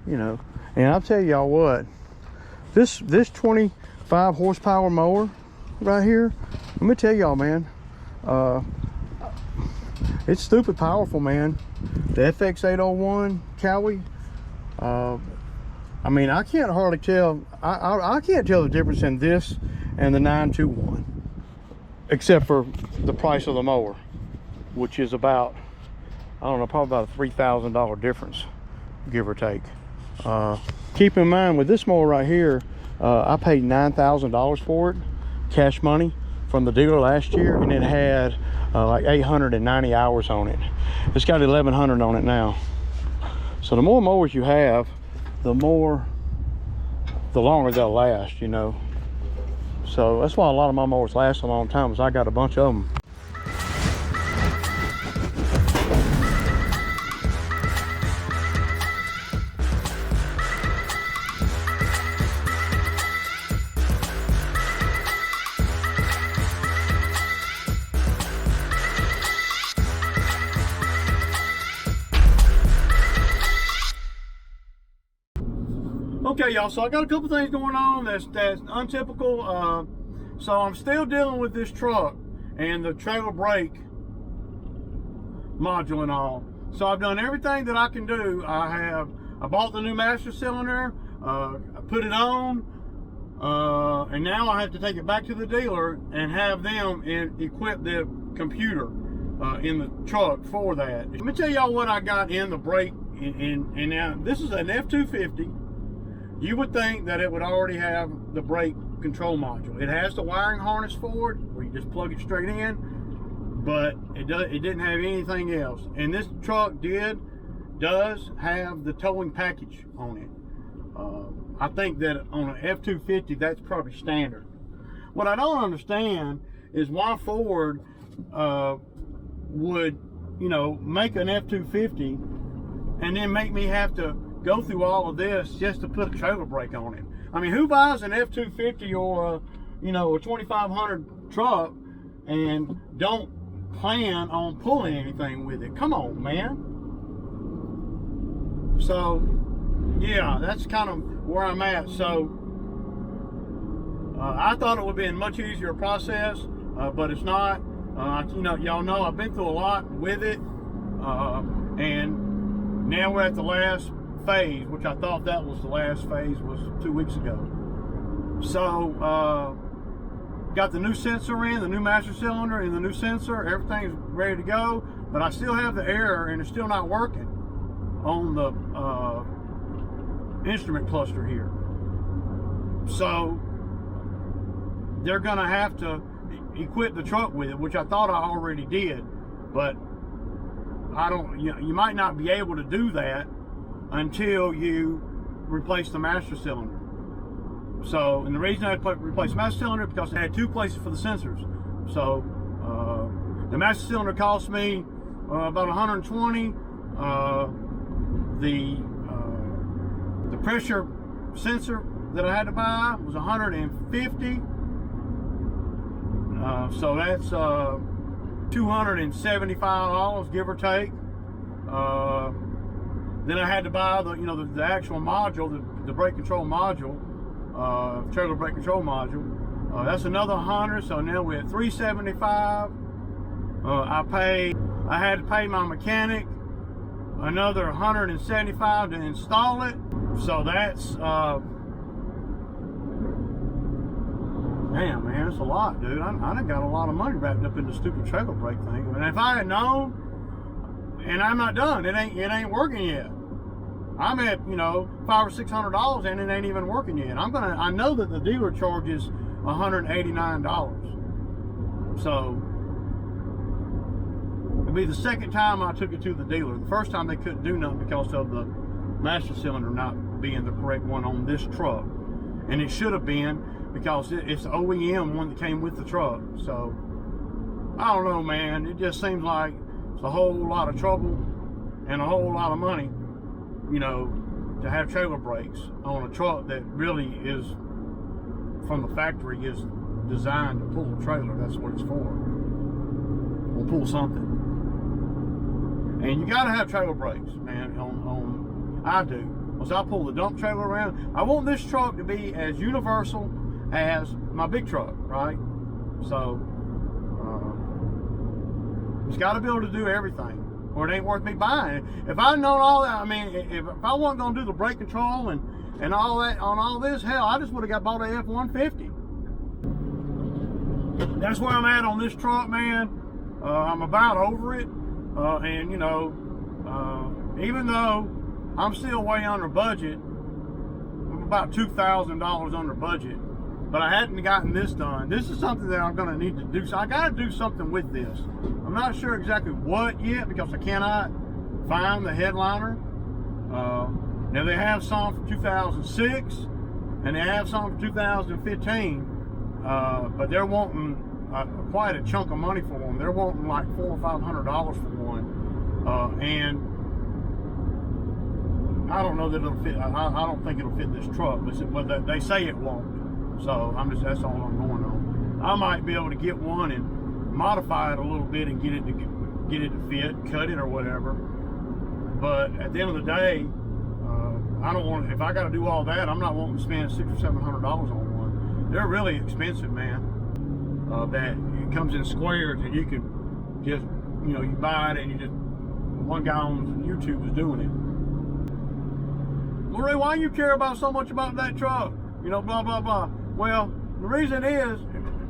you know. And I'll tell y'all what, this 25 horsepower mower right here, let me tell y'all, man, it's stupid powerful, man. The FX801 Cowie, I mean, I can't hardly tell, I can't tell the difference in this and the 921, except for the price of the mower, which is about, I don't know, probably about a $3,000 difference, give or take. Keep in mind, with this mower right here, I paid $9,000 for it, cash money, from the dealer last year, and it had like 890 hours on it. It's got 1,100 on it now. So the more mowers you have, the longer they'll last, you know. So that's why a lot of my mowers last a long time, is I got a bunch of them. Okay, y'all, so I got a couple things going on that's untypical. So I'm still dealing with this truck and the trailer brake module and all. So I've done everything that I can do. I bought the new master cylinder, I put it on, and now I have to take it back to the dealer and have them equip the computer in the truck for that. Let me tell y'all what I got in the brake. And now this is an F250. You would think that it would already have the brake control module. It has the wiring harness for it, where you just plug it straight in, but it didn't have anything else. And this truck does have the towing package on it. I think that on an F250, that's probably standard. What I don't understand is why Ford would, you know, make an F250 and then make me have to go through all of this just to put a trailer brake on it. I mean, who buys an F250 or you know, a 2500 truck and don't plan on pulling anything with it? Come on, man. So yeah, that's kind of where I'm at. So I thought it would be a much easier process, but it's not. You know, y'all know I've been through a lot with it, and now we're at the last phase, which I thought that was the last phase, was 2 weeks ago. So got the new sensor in, the new master cylinder and the new sensor, everything is ready to go, but I still have the error and it's still not working on the instrument cluster here. So they're gonna have to equip the truck with it, which I thought I already did, but I don't, you might not be able to do that until you replace the master cylinder. So, and the reason I replaced the master cylinder because it had 2 places for the sensors. So the master cylinder cost me about 120. The pressure sensor that I had to buy was 150. So that's $275, give or take. Then I had to buy the, you know, the actual module, the brake control module, trailer brake control module. That's another 100. So now we're at 375. I had to pay my mechanic another 175 to install it. So that's damn, man, it's a lot, dude. I done got a lot of money wrapped up in the stupid trailer brake thing. And if I had known, and I'm not done, it ain't working yet. I'm at, you know, $500 or $600 and it ain't even working yet. I know that the dealer charges $189. So it'll be the second time I took it to the dealer. The first time they couldn't do nothing because of the master cylinder not being the correct one on this truck. And it should have been, because it's the OEM one that came with the truck. So I don't know, man. It just seems like it's a whole lot of trouble and a whole lot of money, you know, to have trailer brakes on a truck that really is, from the factory, is designed to pull a trailer. That's what it's for. We'll pull something. And you gotta have trailer brakes, man. I do. once I pull the dump trailer around, I want this truck to be as universal as my big truck, right? So it's got to be able to do everything, or it ain't worth me buying it. If I'd known all that, I mean, if I wasn't gonna do the brake control and all that on all this, hell, I just would have got a F-150. That's where I'm at on this truck, man. I'm about over it, and you know, even though I'm still way under budget, I'm about $2,000 under budget, but I hadn't gotten this done. This is something that I'm gonna need to do. So I gotta do something with this. I'm not sure exactly what yet because I cannot find the headliner. Now they have some for 2006 and they have some for 2015, but they're wanting quite a chunk of money for them. They're wanting like $400 or $500 for one, and I don't know that it'll fit. I don't think it'll fit this truck, but they say it won't. So that's all I'm going on. I might be able to get one and modify it a little bit and get it to fit, cut it or whatever. But at the end of the day, I don't want. If I got to do all that, I'm not wanting to spend $600 or $700 on one. They're really expensive, man. That it comes in squares and you can just, you know, you buy it and you just. One guy on YouTube was doing it. Marie, why you care about so much about that truck? You know, blah blah blah. Well, the reason is,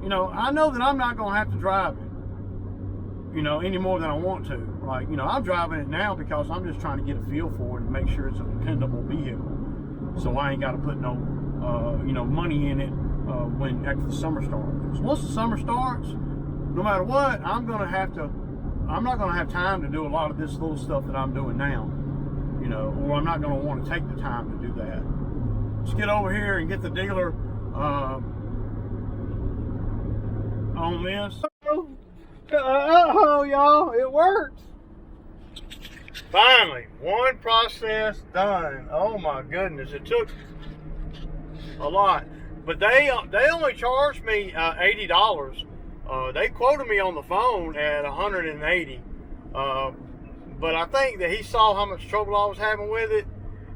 you know, I know that I'm not gonna have to drive it, you know, any more than I want to. Like, you know, I'm driving it now because I'm just trying to get a feel for it and make sure it's a dependable vehicle. So I ain't got to put no, you know, money in it after the summer starts. Once the summer starts, no matter what, I'm not gonna have time to do a lot of this little stuff that I'm doing now, you know, or I'm not gonna want to take the time to do that. Let's get over here and get the dealer on this. Oh, y'all, it works. Finally, one process done. Oh my goodness, it took a lot, but they only charged me $80. They quoted me on the phone at $180, but I think that he saw how much trouble I was having with it,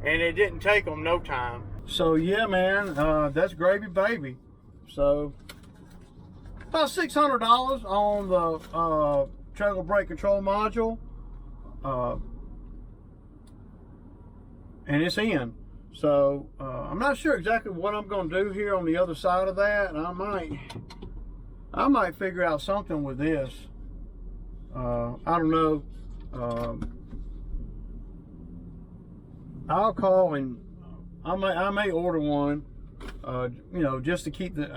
and it didn't take them no time. So yeah, man, that's gravy, baby. So about $600 on the trailer brake control module, and it's in. So I'm not sure exactly what I'm going to do here on the other side of that. I might figure out something with this. I don't know. I'll call and I may order one. You know, just to keep the.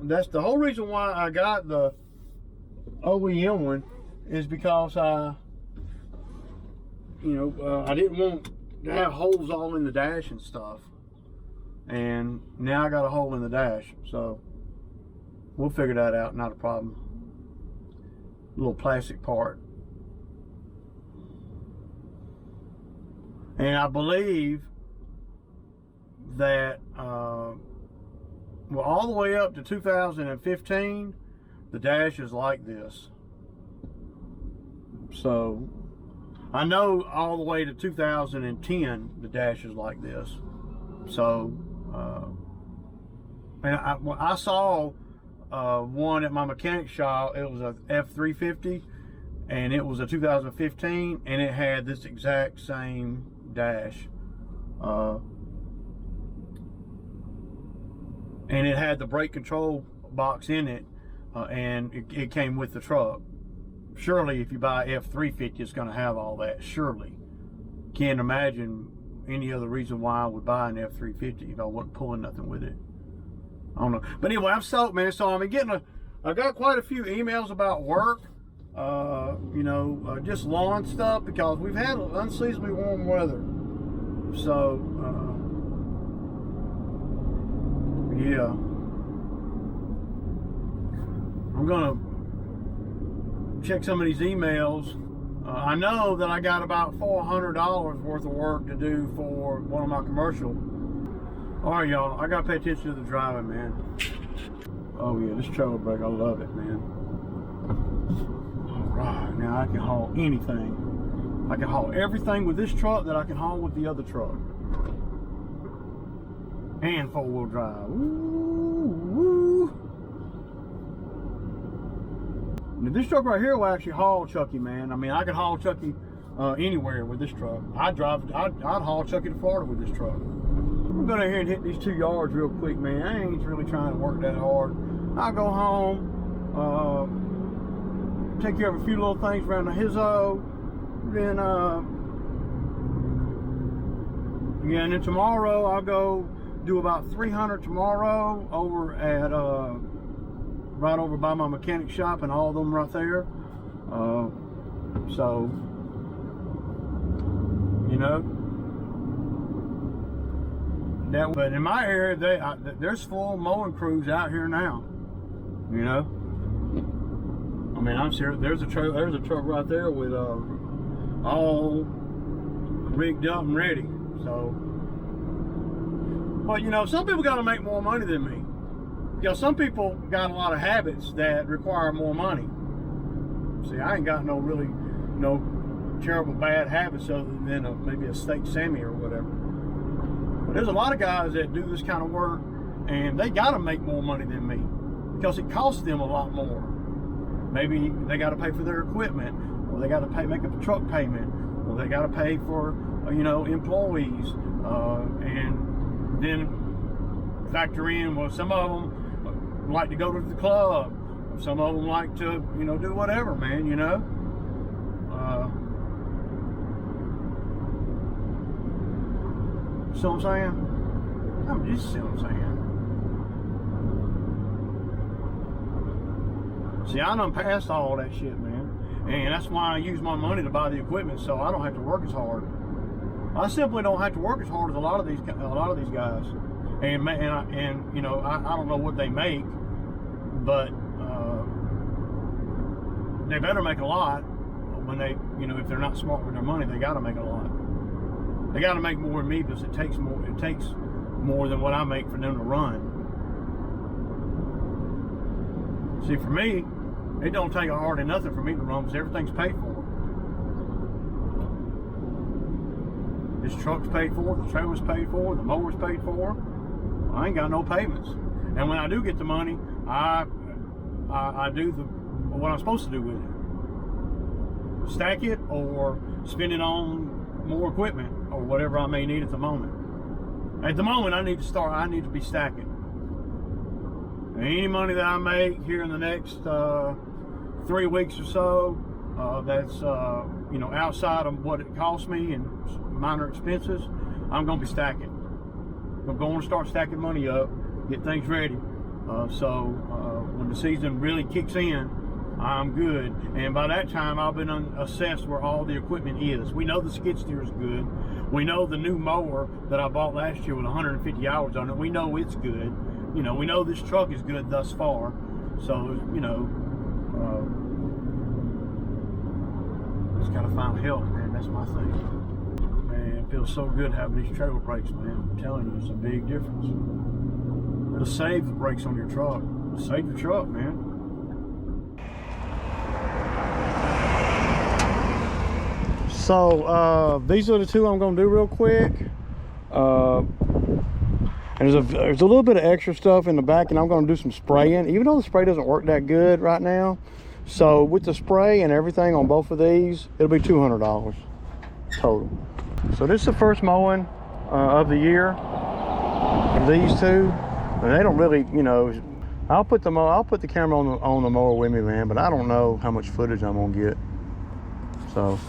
That's the whole reason why I got the OEM one, is because I didn't want to have holes all in the dash and stuff, and now I got a hole in the dash, so we'll figure that out. Not a problem. A little plastic part, and I believe that well, all the way up to 2015, the dash is like this. So I know all the way to 2010, the dash is like this. So and I saw one at my mechanic shop. It was a F350, and it was a 2015, and it had this exact same dash. And it had the brake control box in it, and it came with the truck. Surely if you buy F350, it's going to have all that. Surely. Can't imagine any other reason why I would buy an F350 if I wasn't pulling nothing with it. I don't know. But anyway, I'm stoked, man. So I got quite a few emails about work, just lawn stuff, because we've had unseasonably warm weather. So, yeah. I'm gonna check some of these emails. I know that I got about $400 worth of work to do for one of my commercial. All right, y'all, I gotta pay attention to the driving, man. Oh yeah, this trailer brake, I love it, man. All right, now I can haul anything. I can haul everything with this truck that I can haul with the other truck. And four-wheel drive. Woo, woo. Now, this truck right here will actually haul Chucky, man. I mean, I could haul Chucky anywhere with this truck. I'd haul Chucky to Florida with this truck. I'm gonna go down here and hit these 2 yards real quick, man. I ain't really trying to work that hard. I'll go home, take care of a few little things around the hizzo, then yeah, and then tomorrow I'll go do about 300 tomorrow over at right over by my mechanic shop and all of them right there. So you know, that. But in my area, there's full mowing crews out here now. You know, I mean, I'm serious. There's a truck right there with all rigged up and ready. So, but you know, some people got to make more money than me. You know, some people got a lot of habits that require more money. See, I ain't got no terrible bad habits other than maybe a steak Sammy or whatever. But there's a lot of guys that do this kind of work, and they got to make more money than me because it costs them a lot more. Maybe they got to pay for their equipment, or they got to make up a truck payment, or they got to pay for employees, and then factor in, well, some of them like to go to the club, some of them like to do whatever, man. See what I'm saying? I'm just see what I'm saying. See, I done passed all that shit, man, and that's why I use my money to buy the equipment, so I don't have to work as hard. I simply don't have to work as hard as a lot of these guys, and I don't know what they make, but they better make a lot. When they, if they're not smart with their money, they got to make a lot. They got to make more than me because it takes more. It takes more than what I make for them to run. See, for me, it don't take hardly nothing for me to run because everything's paid for. This truck's paid for, the trailer's paid for, the mower's paid for. I ain't got no payments. And when I do get the money, I do what I'm supposed to do with it. Stack it or spend it on more equipment or whatever I may need at the moment. At the moment, I need to be stacking. Any money that I make here in the next 3 weeks or so, that's outside of what it costs me and minor expenses, I'm gonna be stacking. I'm going to start stacking money up, get things ready. So when the season really kicks in, I'm good, and by that time I've been assessed where all the equipment is. We know the skid steer is good. We know the new mower that I bought last year with 150 hours on it. We know it's good. We know this truck is good thus far. So just gotta find help, man. That's my thing. Man, it feels so good having these trailer brakes, man. I'm telling you, it's a big difference. It'll save the brakes on your truck. It'll save your truck, man. So these are the two I'm gonna do real quick. And there's a little bit of extra stuff in the back, and I'm gonna do some spraying, even though the spray doesn't work that good right now. So with the spray and everything on both of these, it'll be $200 total. So this is the first mowing of the year. These two, and they don't really, I'll put the camera on the mower with me, man, but I don't know how much footage I'm gonna get. So.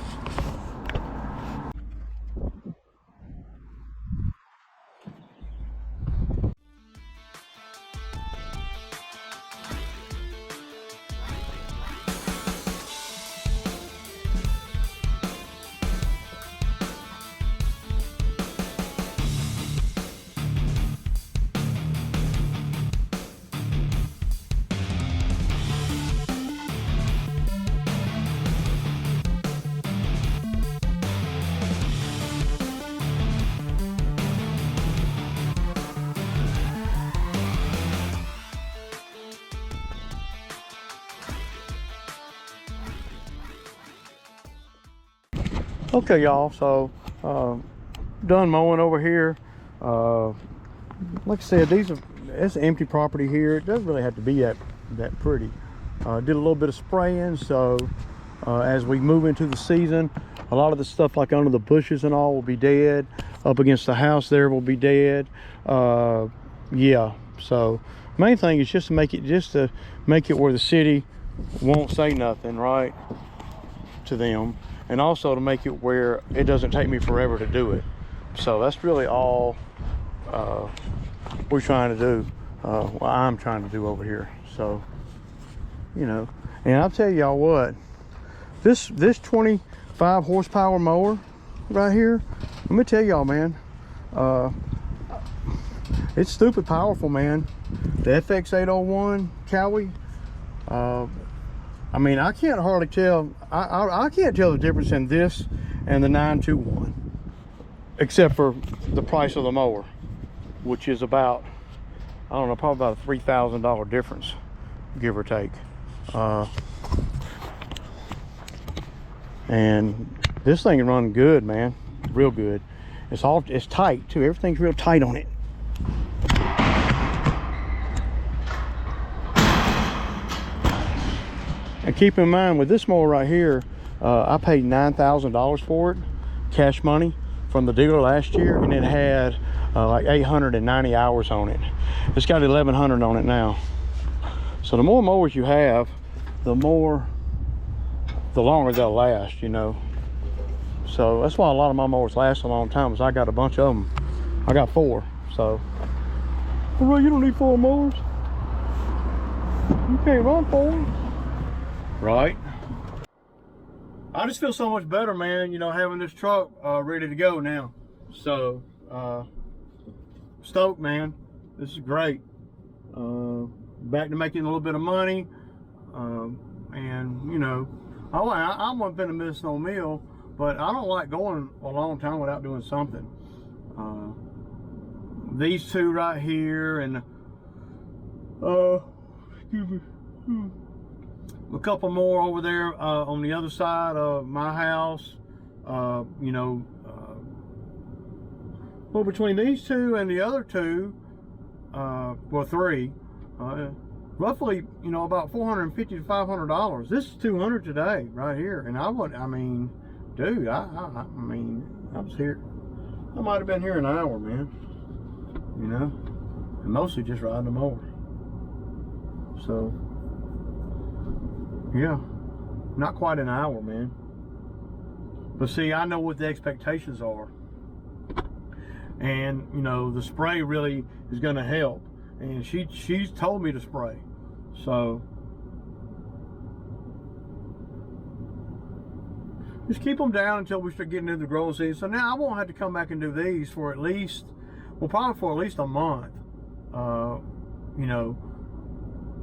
Okay, y'all, so done mowing over here. Like I said, it's an empty property here. It doesn't really have to be that pretty. Did a little bit of spraying, so as we move into the season, a lot of the stuff like under the bushes and all will be dead. Up against the house there will be dead. Yeah, so main thing is just to make it where the city won't say nothing, right, to them, and also to make it where it doesn't take me forever to do it. So that's really all we're trying to do. Well, I'm trying to do over here. So, you know, and I'll tell y'all what, this 25 horsepower mower right here, let me tell y'all, man, it's stupid powerful, man. The FX801 Cowie, I mean, I can't hardly tell. I can't tell the difference in this and the 921, except for the price of the mower, which is about, I don't know, probably about a $3,000 difference, give or take. And this thing is running good, man, real good. It's tight too. Everything's real tight on it. And keep in mind with this mower right here, I paid $9,000 for it, cash money, from the dealer last year, and it had like 890 hours on it. It's got 1,100 on it now. So the more mowers you have, the longer they'll last, you know. So that's why a lot of my mowers last a long time, is I got a bunch of them. I got 4. So, well, you don't need 4 mowers. You can't run 4. Right? I just feel so much better, man, you know, having this truck ready to go now. So stoked, man. This is great. Back to making a little bit of money, and you know, I haven't been in business no meal, but I don't like going a long time without doing something. These two right here, and excuse me, a couple more over there on the other side of my house. You know, well, between these two and the other two, well, 3, roughly, you know, about $450 to $500. This is $200 today, right here. And I mean, dude, I mean, I was here. I might have been here an hour, man. You know, and mostly just riding the mower. So, yeah, not quite an hour, man. But see, I know what the expectations are. And, you know, the spray really is going to help. And she's told me to spray. So, just keep them down until we start getting into the growing season. So now I won't have to come back and do these for at least, well, probably for at least a month. You know,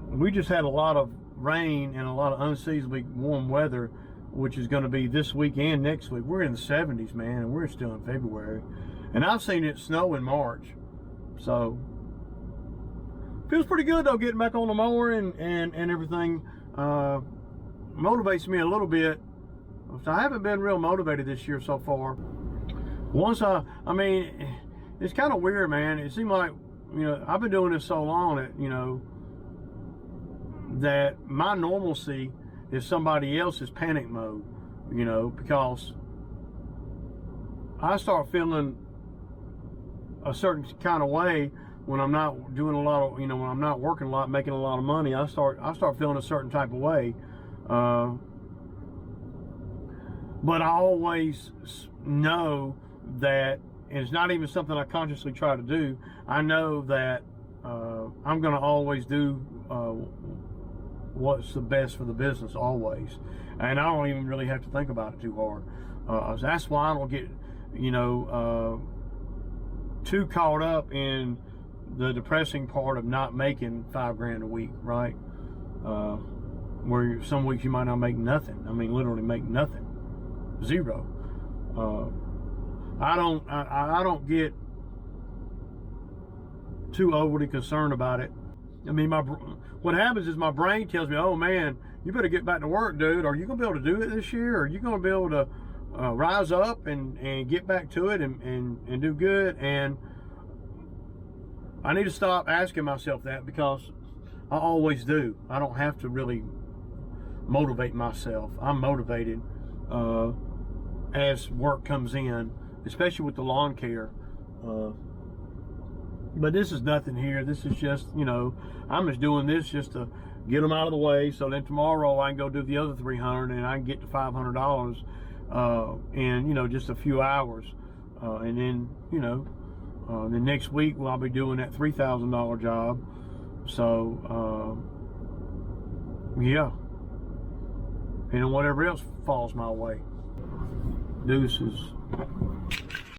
we just had a lot of rain and a lot of unseasonably warm weather, which is going to be this week and next week. We're in the 70s, man, and we're still in February. And I've seen it snow in March. So, feels pretty good though, getting back on the mower and everything. Motivates me a little bit. So I haven't been real motivated this year so far. Once I mean, it's kind of weird, man. It seemed like, you know, I've been doing this so long that, you know, that my normalcy is somebody else's panic mode, you know, because I start feeling a certain kind of way when I'm not doing a lot of, you know, when I'm not working a lot, making a lot of money. I start feeling a certain type of way. But I always know that, and it's not even something I consciously try to do, I know that I'm going to always do what's the best for the business, always. And I don't even really have to think about it too hard. That's why I don't get, you know, too caught up in the depressing part of not making $5 grand a week, right? Where some weeks you might not make nothing. I mean, literally make nothing. 0. I don't get too overly concerned about it. I mean, what happens is my brain tells me, oh man, you better get back to work, dude. Are you gonna be able to do it this year? Are you gonna be able to rise up and get back to it and do good. And I need to stop asking myself that, because I always do. I don't have to really motivate myself. I'm motivated as work comes in, especially with the lawn care. But this is nothing here. This is just, you know, I'm just doing this just to get them out of the way, so then tomorrow I can go do the other 300 and I can get to $500 in, you know, just a few hours. And then, you know, the next week I'll be doing that $3,000 job. So, yeah. And then whatever else falls my way. Deuces.